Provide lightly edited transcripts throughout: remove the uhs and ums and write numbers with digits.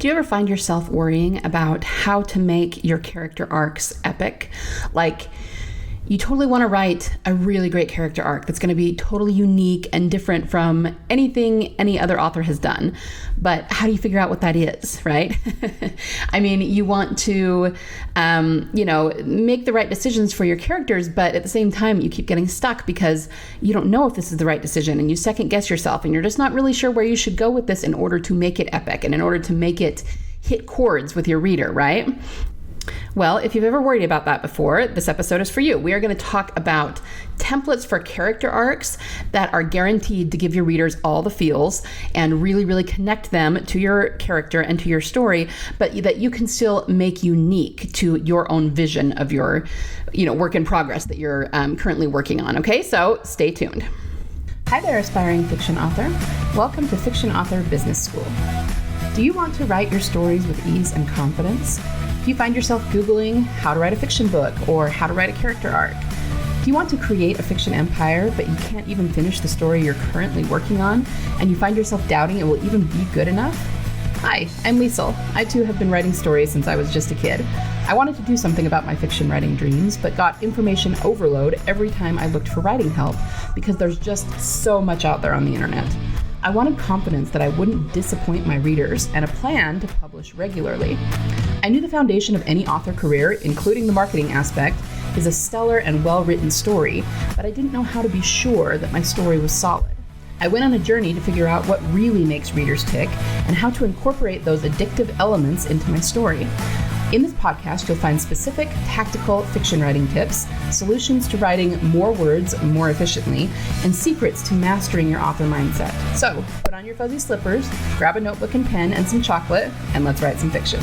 Do you ever find yourself worrying about how to make your character arcs epic? Like, you totally want to write a really great character arc that's going to be totally unique and different from anything any other author has done. But how do you figure out what that is, right? I mean, you want to, make the right decisions for your characters, but at the same time, you keep getting stuck because you don't know if this is the right decision, and you second guess yourself, and you're just not really sure where you should go with this in order to make it epic and in order to make it hit chords with your reader, right? Well, if you've ever worried about that before, this episode is for you. We are going to talk about templates for character arcs that are guaranteed to give your readers all the feels and really, really connect them to your character and to your story, but that you can still make unique to your own vision of your, work in progress that you're currently working on. Okay, so stay tuned. Hi there, aspiring fiction author. Welcome to Fiction Author Business School. Do you want to write your stories with ease and confidence? Do you find yourself Googling how to write a fiction book or how to write a character arc? Do you want to create a fiction empire, but you can't even finish the story you're currently working on, and you find yourself doubting it will even be good enough? Hi, I'm Liesl. I too have been writing stories since I was just a kid. I wanted to do something about my fiction writing dreams, but got information overload every time I looked for writing help because there's just so much out there on the internet. I wanted confidence that I wouldn't disappoint my readers and a plan to publish regularly. I knew the foundation of any author career, including the marketing aspect, is a stellar and well-written story, but I didn't know how to be sure that my story was solid. I went on a journey to figure out what really makes readers tick and how to incorporate those addictive elements into my story. In this podcast, you'll find specific, tactical fiction writing tips, solutions to writing more words more efficiently, and secrets to mastering your author mindset. So, put on your fuzzy slippers, grab a notebook and pen and some chocolate, and let's write some fiction.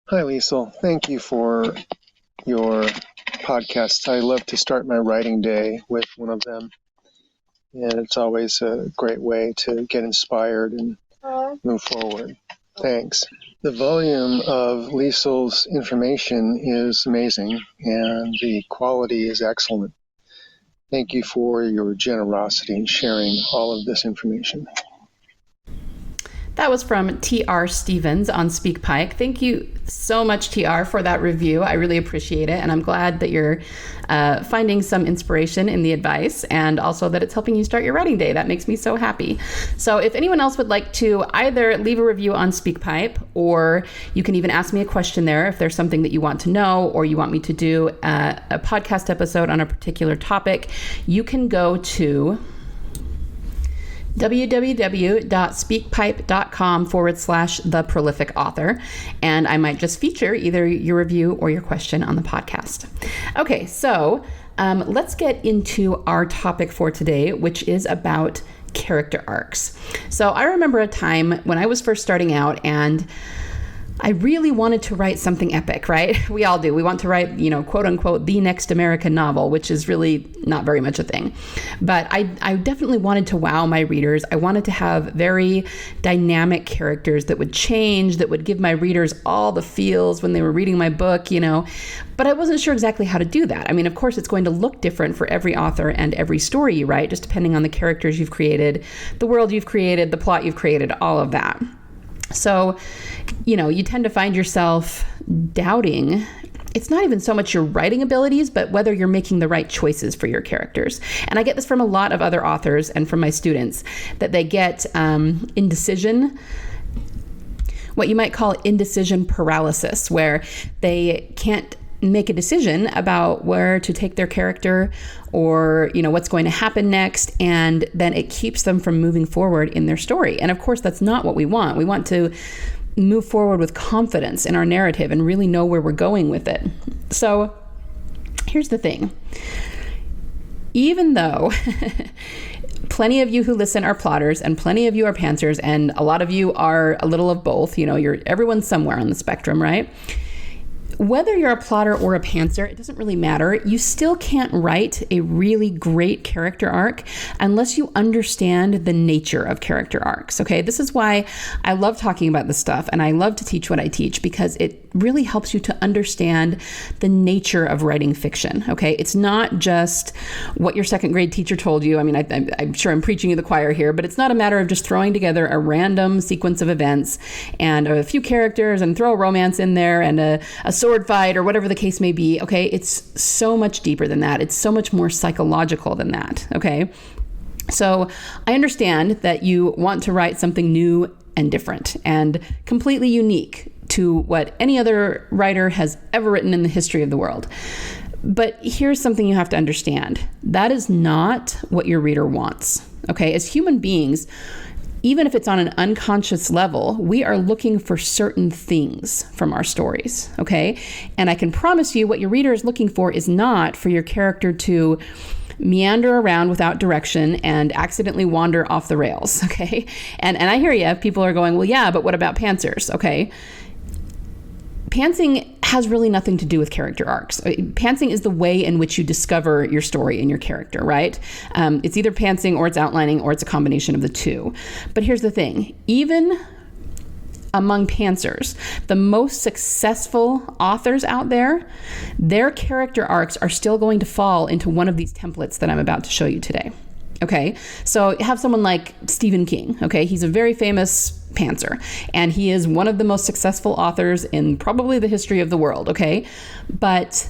Hi, Liesl. Thank you for your podcasts. I love to start my writing day with one of them, and it's always a great way to get inspired and move forward. Thanks. The volume of Liesl's information is amazing, and the quality is excellent. Thank you for your generosity in sharing all of this information. That was from T.R. Stevens on SpeakPipe. Thank you so much, TR, for that review. I really appreciate it, and I'm glad that you're finding some inspiration in the advice, and also that it's helping you start your writing day. That makes me so happy. So if anyone else would like to either leave a review on SpeakPipe, or you can even ask me a question there if there's something that you want to know, or you want me to do a podcast episode on a particular topic, you can go to www.speakpipe.com/theprolificauthor, and I might just feature either your review or your question on the podcast. Okay, so let's get into our topic for today, which is about character arcs. So I remember a time when I was first starting out and I really wanted to write something epic, right? We all do. We want to write, quote unquote, the next American novel, which is really not very much a thing. But I definitely wanted to wow my readers. I wanted to have very dynamic characters that would change, that would give my readers all the feels when they were reading my book, But I wasn't sure exactly how to do that. I mean, of course, it's going to look different for every author and every story you write, just depending on the characters you've created, the world you've created, the plot you've created, all of that. So, you tend to find yourself doubting. It's not even so much your writing abilities, but whether you're making the right choices for your characters. And I get this from a lot of other authors and from my students, that they get indecision, what you might call indecision paralysis, where they can't make a decision about where to take their character or, what's going to happen next. And then it keeps them from moving forward in their story. And of course, that's not what we want. We want to move forward with confidence in our narrative and really know where we're going with it. So here's the thing. Even though plenty of you who listen are plotters and plenty of you are pantsers and a lot of you are a little of both, everyone's somewhere on the spectrum, right? Whether you're a plotter or a pantser, it doesn't really matter. You still can't write a really great character arc unless you understand the nature of character arcs, okay? This is why I love talking about this stuff and I love to teach what I teach, because it really helps you to understand the nature of writing fiction, okay? It's not just what your second grade teacher told you. I mean, I'm sure I'm preaching to the choir here, but it's not a matter of just throwing together a random sequence of events and a few characters and throw a romance in there and a sword fight or whatever the case may be, okay? It's so much deeper than that. It's so much more psychological than that, okay? So I understand that you want to write something new and different and completely unique to what any other writer has ever written in the history of the world. But here's something you have to understand. That is not what your reader wants, okay? As human beings, even if it's on an unconscious level, we are looking for certain things from our stories, okay? And I can promise you what your reader is looking for is not for your character to meander around without direction and accidentally wander off the rails, okay? And I hear you, people are going, well, yeah, but what about pantsers, okay? Pantsing has really nothing to do with character arcs. Pantsing is the way in which you discover your story and your character, right? It's either pantsing or it's outlining or it's a combination of the two. But here's the thing, even among pantsers, the most successful authors out there, their character arcs are still going to fall into one of these templates that I'm about to show you today. Okay, so you have someone like Stephen King, okay? He's a very famous pantser, and he is one of the most successful authors in probably the history of the world, okay? But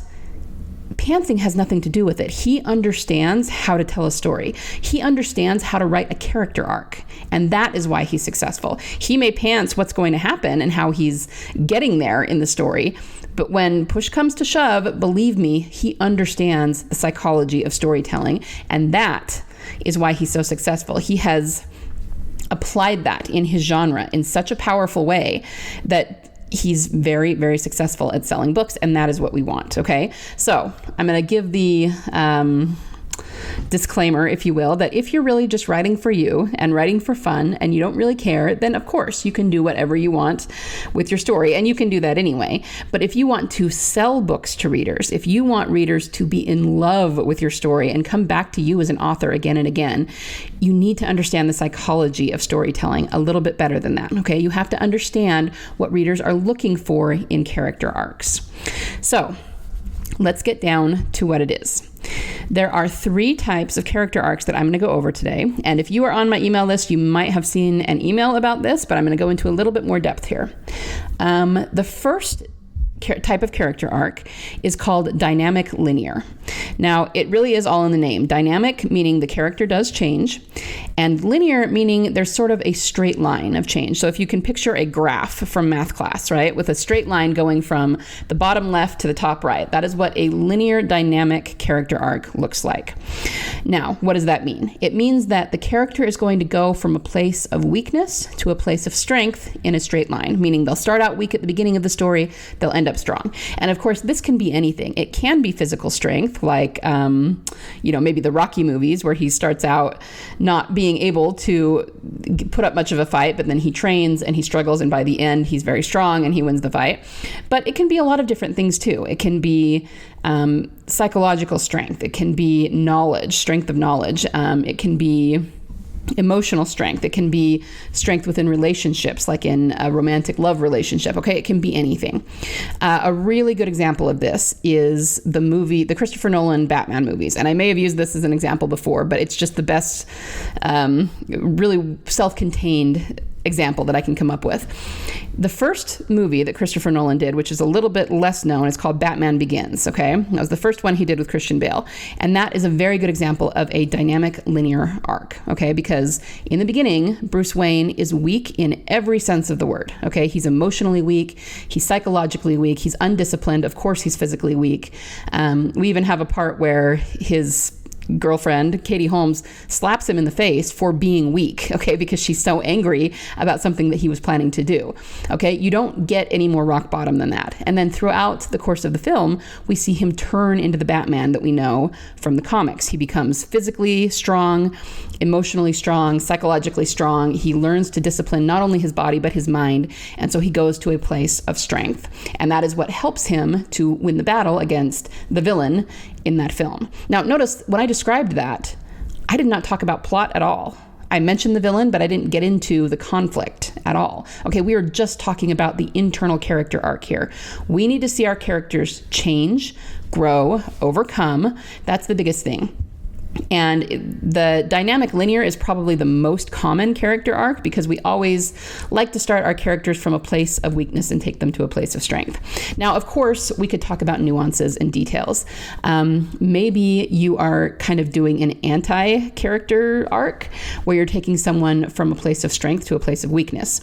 pantsing has nothing to do with it. He understands how to tell a story. He understands how to write a character arc, and that is why he's successful. He may pants what's going to happen and how he's getting there in the story, but when push comes to shove, believe me, he understands the psychology of storytelling, and that is why he's so successful. He has applied that in his genre in such a powerful way that he's very, very successful at selling books, and that is what we want, okay? So I'm going to give the disclaimer, if you will, that if you're really just writing for you and writing for fun and you don't really care, then of course you can do whatever you want with your story, and you can do that anyway. But if you want to sell books to readers, if you want readers to be in love with your story and come back to you as an author again and again, you need to understand the psychology of storytelling a little bit better than that, okay? You have to understand what readers are looking for in character arcs. So let's get down to what it is. There are 3 types of character arcs that I'm going to go over today. And if you are on my email list, you might have seen an email about this, but I'm going to go into a little bit more depth here. The first type of character arc is called dynamic linear. Now, it really is all in the name. Dynamic meaning the character does change, and linear meaning there's sort of a straight line of change. So if you can picture a graph from math class, right, with a straight line going from the bottom left to the top right, that is what a linear dynamic character arc looks like. Now, what does that mean? It means that the character is going to go from a place of weakness to a place of strength in a straight line, meaning they'll start out weak at the beginning of the story, they'll end up strong. And of course, this can be anything. It can be physical strength, like, maybe the Rocky movies where he starts out not being able to put up much of a fight, but then he trains and he struggles, and by the end, he's very strong and he wins the fight. But it can be a lot of different things too. It can be psychological strength. It can be knowledge, strength of knowledge. It can be emotional strength. It can be strength within relationships, like in a romantic love relationship. Okay, it can be anything. A really good example of this is the Christopher Nolan Batman movies. And I may have used this as an example before, but it's just the best, really self-contained example that I can come up with. The first movie that Christopher Nolan did, which is a little bit less known, is called Batman Begins, okay? That was the first one he did with Christian Bale. And that is a very good example of a dynamic linear arc, okay? Because in the beginning, Bruce Wayne is weak in every sense of the word, okay? He's emotionally weak, he's psychologically weak, he's undisciplined, of course he's physically weak. We even have a part where his girlfriend, Katie Holmes, slaps him in the face for being weak, okay, because she's so angry about something that he was planning to do, okay? You don't get any more rock bottom than that. And then throughout the course of the film, we see him turn into the Batman that we know from the comics. He becomes physically strong, emotionally strong, psychologically strong. He learns to discipline not only his body, but his mind. And so he goes to a place of strength. And that is what helps him to win the battle against the villain in that film. Now, notice when I described that, I did not talk about plot at all. I mentioned the villain, but I didn't get into the conflict at all. Okay, we are just talking about the internal character arc here. We need to see our characters change, grow, overcome. That's the biggest thing. And the dynamic linear is probably the most common character arc because we always like to start our characters from a place of weakness and take them to a place of strength. Now, of course, we could talk about nuances and details. Maybe you are kind of doing an anti-character arc where you're taking someone from a place of strength to a place of weakness.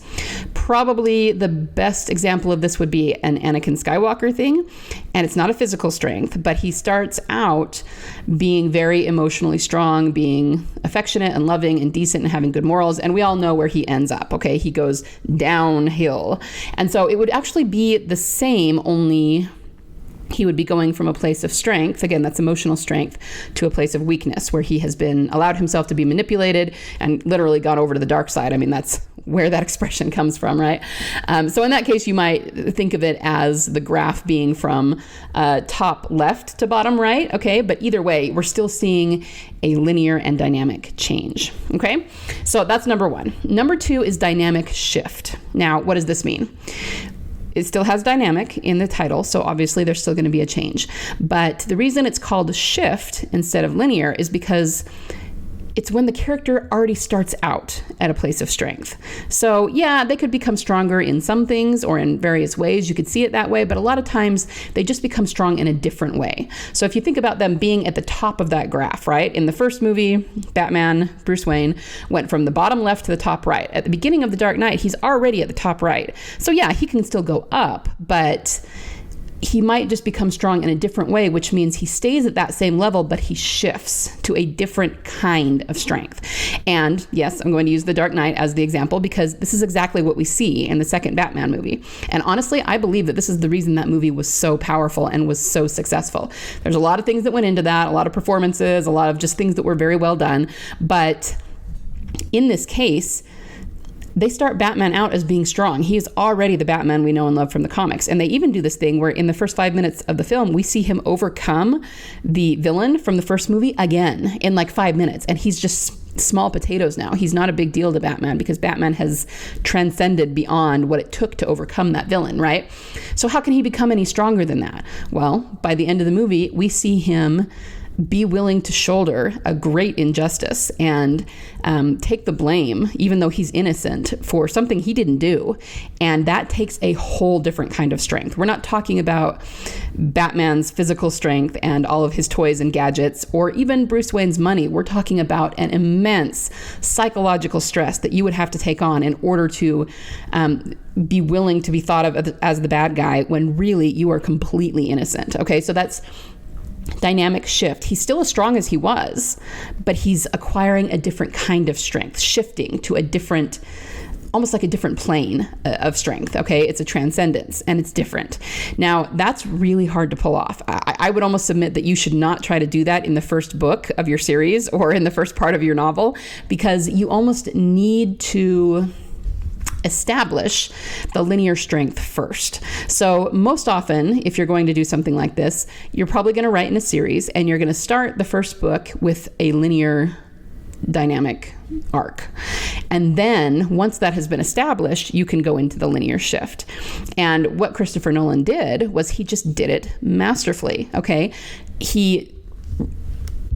Probably the best example of this would be an Anakin Skywalker thing. And it's not a physical strength, but he starts out being very emotionally strong, being affectionate and loving and decent and having good morals. And we all know where he ends up. Okay. He goes downhill. And so it would actually be the same, only he would be going from a place of strength, again, that's emotional strength, to a place of weakness where he has been allowed himself to be manipulated and literally gone over to the dark side. I mean, that's where that expression comes from, right? So in that case, you might think of it as the graph being from top left to bottom right, okay? But either way, we're still seeing a linear and dynamic change, okay? So that's number one. Number two is dynamic shift. Now, what does this mean? It still has dynamic in the title, so obviously there's still going to be a change. But the reason it's called shift instead of linear is because it's when the character already starts out at a place of strength. So yeah, they could become stronger in some things or in various ways. You could see it that way, but a lot of times they just become strong in a different way. So if you think about them being at the top of that graph, right? In the first movie, Batman, Bruce Wayne, went from the bottom left to the top right. At the beginning of The Dark Knight, he's already at the top right. So yeah, he can still go up, but he might just become strong in a different way, which means he stays at that same level, but he shifts to a different kind of strength. And yes, I'm going to use The Dark Knight as the example because this is exactly what we see in the second Batman movie. And honestly, I believe that this is the reason that movie was so powerful and was so successful. There's a lot of things that went into that, a lot of performances, a lot of just things that were very well done. But in this case, they start Batman out as being strong. He is already the Batman we know and love from the comics. And they even do this thing where in the first 5 minutes of the film, we see him overcome the villain from the first movie again in like 5 minutes. And he's just small potatoes now. He's not a big deal to Batman because Batman has transcended beyond what it took to overcome that villain, right? So how can he become any stronger than that? Well, by the end of the movie, we see him be willing to shoulder a great injustice and take the blame, even though he's innocent, for something he didn't do. And that takes a whole different kind of strength. We're not talking about Batman's physical strength and all of his toys and gadgets, or even Bruce Wayne's money. We're talking about an immense psychological stress that you would have to take on in order to be willing to be thought of as the bad guy when really you are completely innocent. Okay, so that's dynamic shift. He's still as strong as he was, but he's acquiring a different kind of strength, shifting to a different, almost like a different plane of strength. Okay, it's a transcendence and it's different. Now, that's really hard to pull off. I would almost submit that you should not try to do that in the first book of your series or in the first part of your novel, because you almost need to establish the linear strength first. So most often, if you're going to do something like this, you're probably going to write in a series and you're going to start the first book with a linear dynamic arc. And then once that has been established, you can go into the linear shift. And what Christopher Nolan did was he just did it masterfully. Okay. He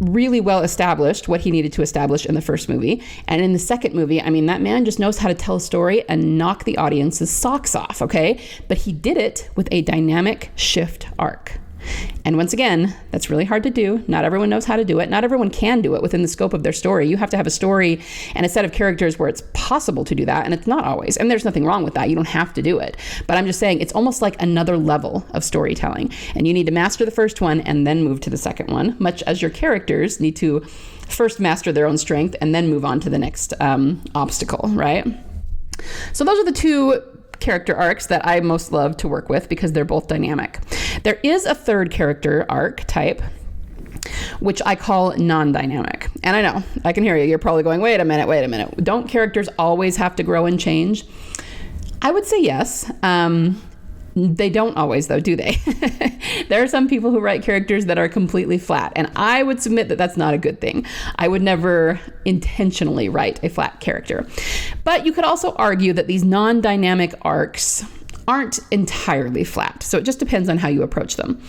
really well established what he needed to establish in the first movie. And in the second movie, I mean, that man just knows how to tell a story and knock the audience's socks off, okay? But he did it with a dynamic shift arc. And once again, that's really hard to do. Not everyone knows how to do it. Not everyone can do it within the scope of their story. You have to have a story and a set of characters where it's possible to do that, and it's not always. And there's nothing wrong with that. You don't have to do it. But I'm just saying it's almost like another level of storytelling. And you need to master the first one and then move to the second one, much as your characters need to first master their own strength and then move on to the next obstacle, right? So those are the two character arcs that I most love to work with because they're both dynamic. There is a third character arc type, which I call non-dynamic. And I know, I can hear you. You're probably going, wait a minute. Don't characters always have to grow and change? I would say yes. They don't always, though, do they? There are some people who write characters that are completely flat, and I would submit that that's not a good thing. I would never intentionally write a flat character. But you could also argue that these non-dynamic arcs aren't entirely flat. So it just depends on how you approach them.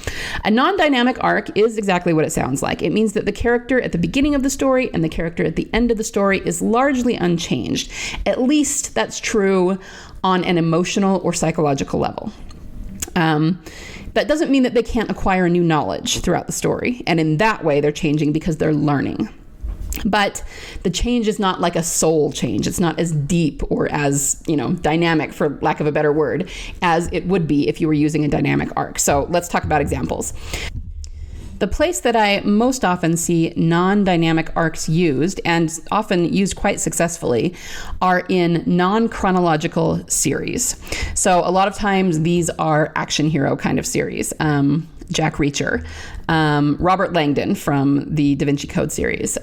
A non-dynamic arc is exactly what it sounds like. It means that the character at the beginning of the story and the character at the end of the story is largely unchanged. At least that's true on an emotional or psychological level. That doesn't mean that they can't acquire new knowledge throughout the story. And in that way, they're changing because they're learning. But the change is not like a soul change. It's not as deep or as, dynamic, for lack of a better word, as it would be if you were using a dynamic arc. So let's talk about examples. The place that I most often see non-dynamic arcs used, and often used quite successfully, are in non-chronological series. So a lot of times these are action hero kind of series. Jack Reacher, Robert Langdon from the Da Vinci Code series,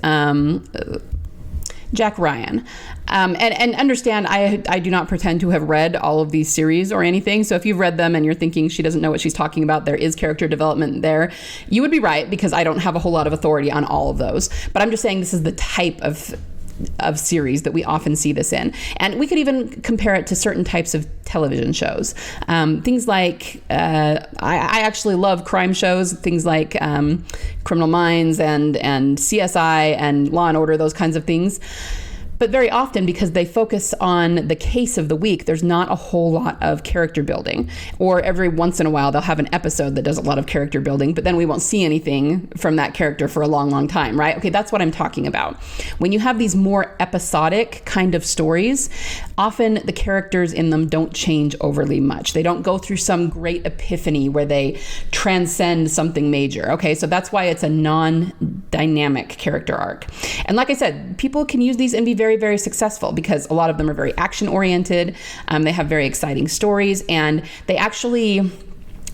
Jack Ryan. And understand, I do not pretend to have read all of these series or anything. So if you've read them and you're thinking she doesn't know what she's talking about, there is character development there, you would be right, because I don't have a whole lot of authority on all of those. But I'm just saying this is the type of series that we often see this in. And we could even compare it to certain types of television shows. Things like, I actually love crime shows, things like Criminal Minds and CSI and Law and Order, those kinds of things. But very often, because they focus on the case of the week, there's not a whole lot of character building. Or every once in a while, they'll have an episode that does a lot of character building, but then we won't see anything from that character for a long, long time, right? Okay, that's what I'm talking about. When you have these more episodic kind of stories, often the characters in them don't change overly much. They don't go through some great epiphany where they transcend something major. Okay, so that's why it's a non-dynamic character arc. And like I said, people can use these and be very, very successful, because a lot of them are very action oriented. They have very exciting stories, and they actually,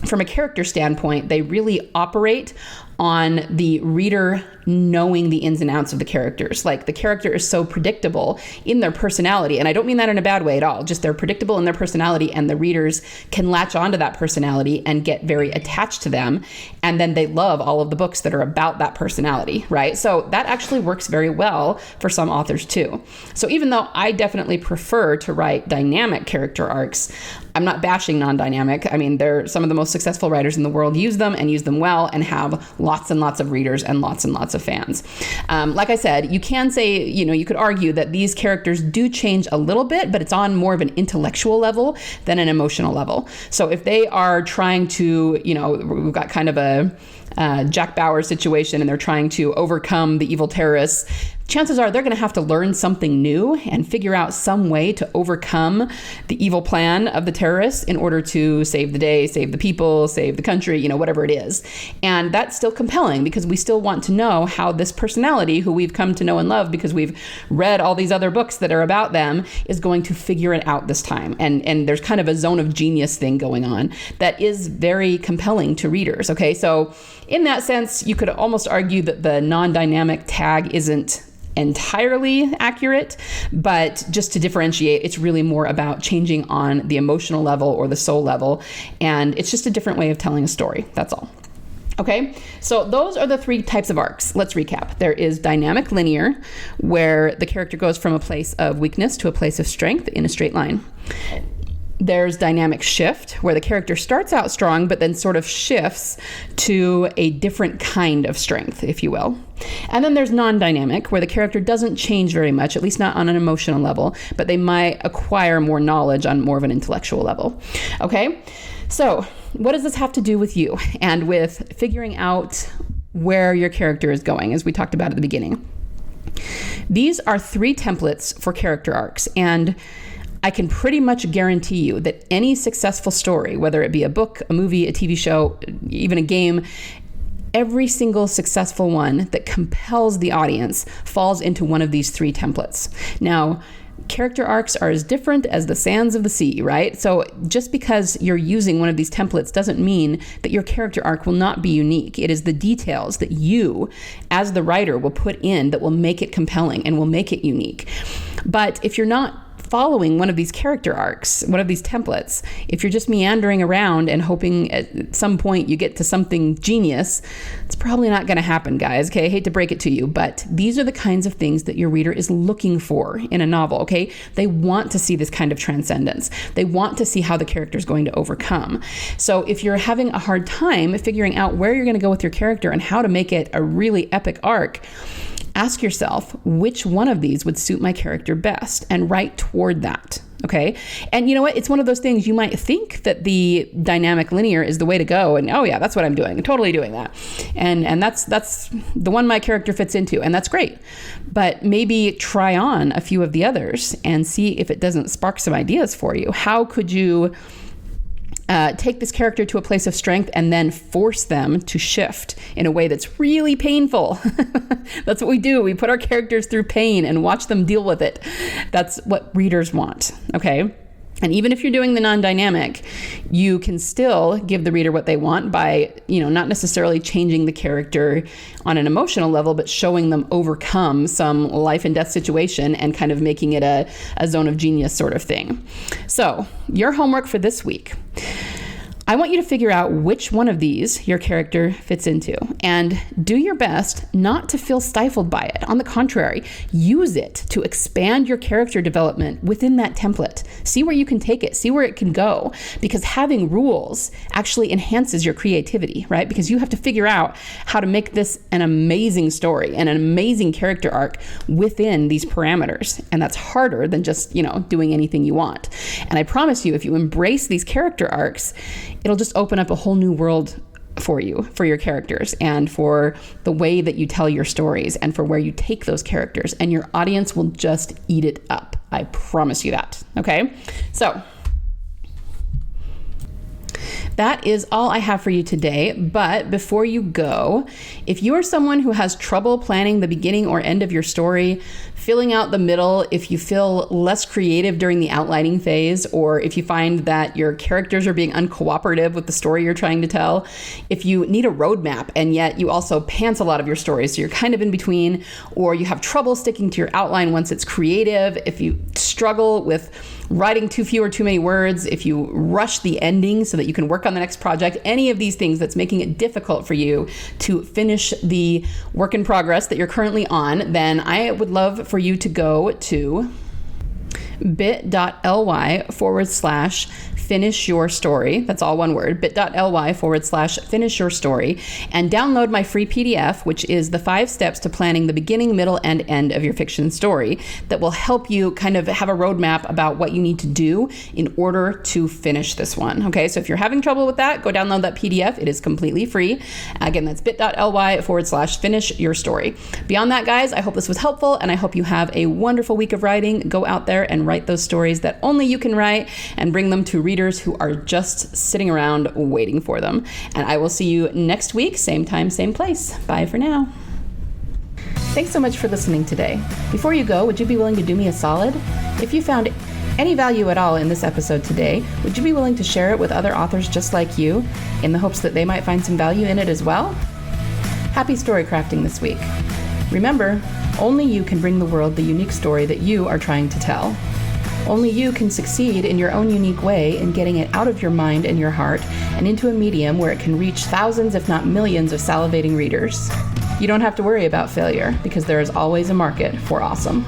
from a character standpoint, they really operate on the reader knowing the ins and outs of the characters. Like, the character is so predictable in their personality, and I don't mean that in a bad way at all, just they're predictable in their personality, and the readers can latch onto that personality and get very attached to them, and then they love all of the books that are about that personality, right? So that actually works very well for some authors too. So even though I definitely prefer to write dynamic character arcs, I'm not bashing non-dynamic. I mean, they're some of the most successful writers in the world use them and use them well, and have lots and lots of readers and lots of fans. Like I said, you can say, you could argue that these characters do change a little bit, but it's on more of an intellectual level than an emotional level. So if they are trying to, we've got kind of a Jack Bauer situation, and they're trying to overcome the evil terrorists, chances are they're going to have to learn something new and figure out some way to overcome the evil plan of the terrorists in order to save the day, save the people, save the country, whatever it is. And that's still compelling, because we still want to know how this personality, who we've come to know and love because we've read all these other books that are about them, is going to figure it out this time. And there's kind of a zone of genius thing going on that is very compelling to readers. Okay, so in that sense, you could almost argue that the non-dynamic tag isn't entirely accurate, but just to differentiate, it's really more about changing on the emotional level or the soul level, and it's just a different way of telling a story. That's all. Okay, so those are the three types of arcs. Let's recap. There is dynamic linear, where the character goes from a place of weakness to a place of strength in a straight line. There's dynamic shift, where the character starts out strong, but then sort of shifts to a different kind of strength, if you will. And then there's non-dynamic, where the character doesn't change very much, at least not on an emotional level, but they might acquire more knowledge on more of an intellectual level. Okay, so what does this have to do with you and with figuring out where your character is going, as we talked about at the beginning? These are 3 templates for character arcs, and I can pretty much guarantee you that any successful story, whether it be a book, a movie, a TV show, even a game, every single successful one that compels the audience falls into one of these 3 templates. Now, character arcs are as different as the sands of the sea, right? So just because you're using one of these templates doesn't mean that your character arc will not be unique. It is the details that you, as the writer, will put in that will make it compelling and will make it unique. But if you're not following one of these character arcs, one of these templates, if you're just meandering around and hoping at some point you get to something genius, it's probably not going to happen, guys. Okay, I hate to break it to you, but these are the kinds of things that your reader is looking for in a novel. Okay, they want to see this kind of transcendence. They want to see how the character is going to overcome. So if you're having a hard time figuring out where you're going to go with your character and how to make it a really epic arc, ask yourself, which one of these would suit my character best, and write toward that. Okay. And you know what? It's one of those things you might think that the dynamic linear is the way to go. And oh yeah, that's what I'm doing. I'm totally doing that. And that's the one my character fits into. And that's great. But maybe try on a few of the others and see if it doesn't spark some ideas for you. How could you take this character to a place of strength and then force them to shift in a way that's really painful? That's what we do. We put our characters through pain and watch them deal with it. That's what readers want, okay? And even if you're doing the non-dynamic, you can still give the reader what they want by, not necessarily changing the character on an emotional level, but showing them overcome some life and death situation and kind of making it a zone of genius sort of thing. So your homework for this week, I want you to figure out which one of these your character fits into, and do your best not to feel stifled by it. On the contrary, use it to expand your character development within that template. See where you can take it, see where it can go, because having rules actually enhances your creativity, right? Because you have to figure out how to make this an amazing story and an amazing character arc within these parameters. And that's harder than just, doing anything you want. And I promise you, if you embrace these character arcs, it'll just open up a whole new world for you, for your characters, and for the way that you tell your stories, and for where you take those characters, and your audience will just eat it up. I promise you that. Okay? So that is all I have for you today. But before you go, if you are someone who has trouble planning the beginning or end of your story, filling out the middle, if you feel less creative during the outlining phase, or if you find that your characters are being uncooperative with the story you're trying to tell, if you need a roadmap and yet you also pants a lot of your stories, so you're kind of in between, or you have trouble sticking to your outline once it's creative, if you struggle with writing too few or too many words, if you rush the ending so that you can work on the next project, any of these things that's making it difficult for you to finish the work in progress that you're currently on, then I would love for you to go to bit.ly/finish your story. That's all one word, bit.ly/finish your story, and download my free PDF, which is the 5 steps to planning the beginning, middle, and end of your fiction story, that will help you kind of have a roadmap about what you need to do in order to finish this one. Okay, so if you're having trouble with that, go download that PDF. It is completely free. Again, that's bit.ly/finish your story. Beyond that, guys, I hope this was helpful, and I hope you have a wonderful week of writing. Go out there and write those stories that only you can write, and bring them to readers who are just sitting around waiting for them. And I will see you next week, same time, same place. Bye for now. Thanks so much for listening today. Before you go, would you be willing to do me a solid? If you found any value at all in this episode today, would you be willing to share it with other authors just like you, in the hopes that they might find some value in it as well? Happy story crafting this week. Remember, only you can bring the world the unique story that you are trying to tell. Only you can succeed in your own unique way in getting it out of your mind and your heart and into a medium where it can reach thousands, if not millions, of salivating readers. You don't have to worry about failure, because there is always a market for awesome.